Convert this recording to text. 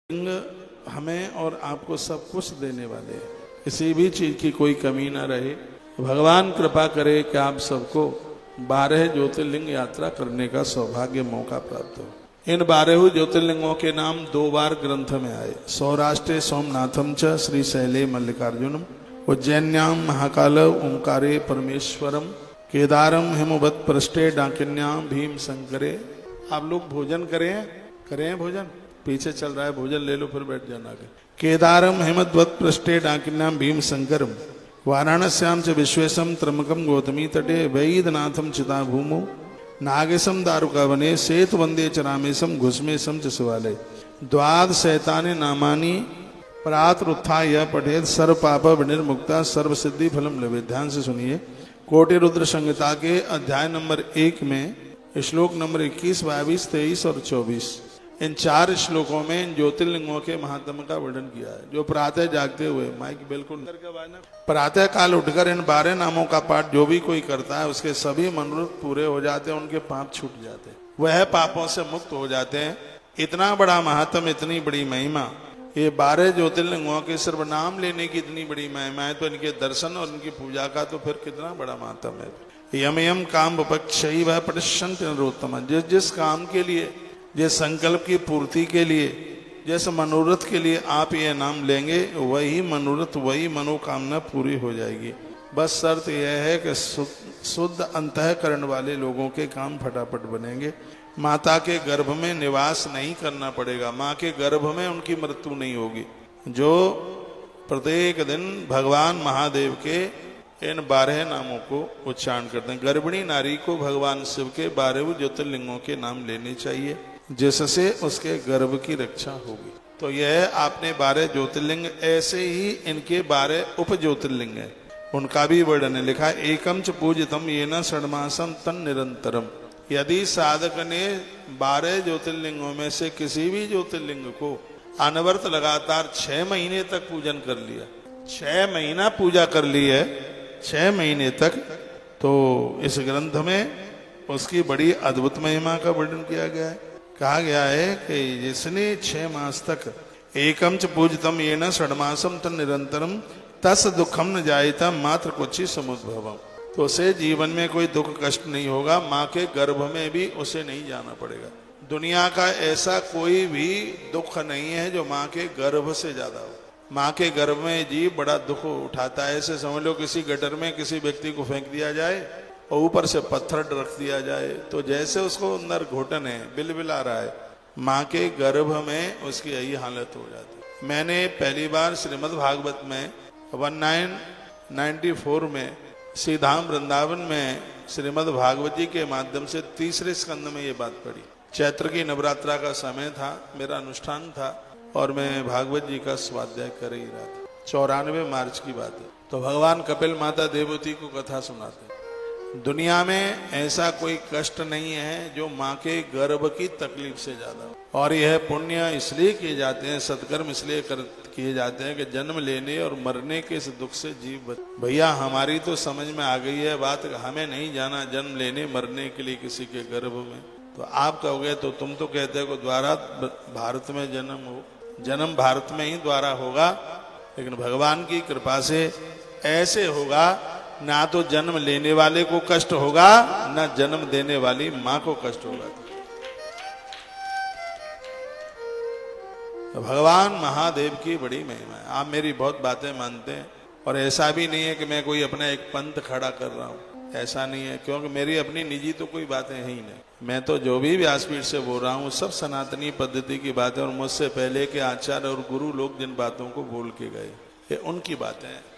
लिंग हमें और आपको सब कुछ देने वाले हैं, किसी भी चीज की कोई कमी ना रहे। भगवान कृपा करे कि आप सबको 12 ज्योतिर्लिंग यात्रा करने का सौभाग्य मौका प्राप्त हो। इन 12 ज्योतिर्लिंगों के नाम 2 बार ग्रंथ में आए। सौराष्ट्रे सोमनाथम च श्री शैले मल्लिकार्जुनम, उज्जैन्याम महाकाल ओंकारे परमेश्वरम, केदारम हिमवत पृष्ठे डाकिन्याम भीम शंकरे। आप लोग भोजन करें भोजन, पीछे चल रहा है भोजन ले लो फिर बैठ जाना आगे। केदारम हिमवत पृष्ठे डाकिन्याम भीम शंकरम, वाराणस्याम च विश्वेशम त्रमकम गौतमी तटे, वैद्यनाथम चिता भूमो, नागेशम दारुकावने, सेतु वंदे च रामेशम, घुस्मेशम च शिवालय। द्वाद शैतानि नामानि प्रातरुत्थाय पठेत, सर्व पाप विनिर्मुक्ता सर्व सिद्धि फलम लभेत। ध्यान से सुनिए। कोटि रुद्र संहिता के अध्याय नंबर 1 में श्लोक नंबर 21, 22, 23 और 24, इन 4 श्लोकों में इन ज्योतिर्लिंगों के महात्म्य का वर्णन किया है। जो प्रातः जागते हुए माइक बिल्कुल प्रातः काल उठकर इन 12 नामों का पाठ जो भी कोई करता है उसके सभी मनोरथ पूरे हो जाते हैं, उनके पाप छूट जाते हैं, वह पापों से मुक्त हो जाते हैं। इतना बड़ा महात्म्य, इतनी बड़ी महिमा, ये 12 ज्योतिर्लिंगों के सिर्फ नाम लेने की इतनी बड़ी महिमा है, तो इनके दर्शन और इनकी पूजा का तो फिर कितना बड़ा महात्म्य है। यम यम काम विपक्षी वह पटिशंत नरोत्तम, जिस जिस काम के लिए, जिस संकल्प की पूर्ति के लिए, जिस मनोरथ के लिए आप ये नाम लेंगे, वही मनोरथ, वही मनोकामना पूरी हो जाएगी। बस शर्त यह है कि शुद्ध अंतःकरण वाले लोगों के काम फटाफट बनेंगे। माता के गर्भ में निवास नहीं करना पड़ेगा, माँ के गर्भ में उनकी मृत्यु नहीं होगी। जो प्रत्येक दिन भगवान महादेव के इन 12 नामों को उच्चारण करते हैं। गर्भिणी नारी को भगवान शिव के 12 ज्योतिर्लिंगों के नाम लेने चाहिए, जिससे उसके गर्भ की रक्षा होगी। तो यह आपने 12 ज्योतिर्लिंग, ऐसे ही इनके 12 उप ज्योतिर्लिंग है, उनका भी वर्णन है। लिखा एकम च पूजितम येन षड्मासम तन निरंतरम। यदि साधक ने 12 ज्योतिर्लिंगों में से किसी भी ज्योतिर्लिंग को अनवरत लगातार 6 महीने तक पूजन कर लिया, 6 महीना पूजा कर ली है, 6 महीने तक, तो इस ग्रंथ में उसकी बड़ी अद्भुत महिमा का वर्णन किया गया है। कहा गया है कि जिसने 6 मास तक एकम च पूजितम येन षड्मासम तन निरंतरम तस दुखम न जायता मात्र कुछ समुद्भवम, तो उसे जीवन में कोई दुख कष्ट नहीं होगा, माँ के गर्भ में भी उसे नहीं जाना पड़ेगा। दुनिया का ऐसा कोई भी दुख नहीं है जो माँ के गर्भ से ज्यादा हो। माँ के गर्भ में जीव बड़ा दुख उठाता है। ऐसे समझ लो किसी गटर में किसी व्यक्ति को फेंक दिया जाए और ऊपर से पत्थर रख दिया जाए, तो जैसे उसको अंदर घुटन है, बिलबिला रहा है, माँ के गर्भ में उसकी यही हालत हो जाती है। मैंने पहली बार श्रीमद् भागवत में 1994 में श्रीधाम वृंदावन में श्रीमद् भागवत जी के माध्यम से 3रे स्कंद में ये बात पढ़ी। चैत्र की नवरात्रा का समय था, मेरा अनुष्ठान था और मैं भागवत जी का स्वाध्याय कर ही रहा था। 94 मार्च की बात है। तो भगवान कपिल माता देवती को कथा सुनाते हैं। दुनिया में ऐसा कोई कष्ट नहीं है जो माँ के गर्भ की तकलीफ से ज्यादा हो। और यह पुण्य इसलिए किए जाते हैं, सत्कर्म इसलिए किए जाते हैं कि जन्म लेने और मरने के इस दुख से जीव भैया हमारी तो समझ में आ गई है बात, हमें नहीं जाना जन्म लेने मरने के लिए किसी के गर्भ में। तो आप कहोगे तो तुम तो कहते हो द्वारा भारत में जन्म हो, जन्म भारत में ही द्वारा होगा, लेकिन भगवान की कृपा से ऐसे होगा, ना तो जन्म लेने वाले को कष्ट होगा, ना जन्म देने वाली माँ को कष्ट होगा। तो भगवान महादेव की बड़ी महिमा है। आप मेरी बहुत बातें मानते हैं और ऐसा भी नहीं है कि मैं कोई अपना एक पंथ खड़ा कर रहा हूँ, ऐसा नहीं है, क्योंकि मेरी अपनी निजी तो कोई बातें हैं ही नहीं। मैं तो जो भी व्यासपीठ से बोल रहा हूँ सब सनातनी पद्धति की बातें, और मुझसे पहले के आचार्य और गुरु लोग जिन बातों को बोल के गए ये उनकी बातें हैं।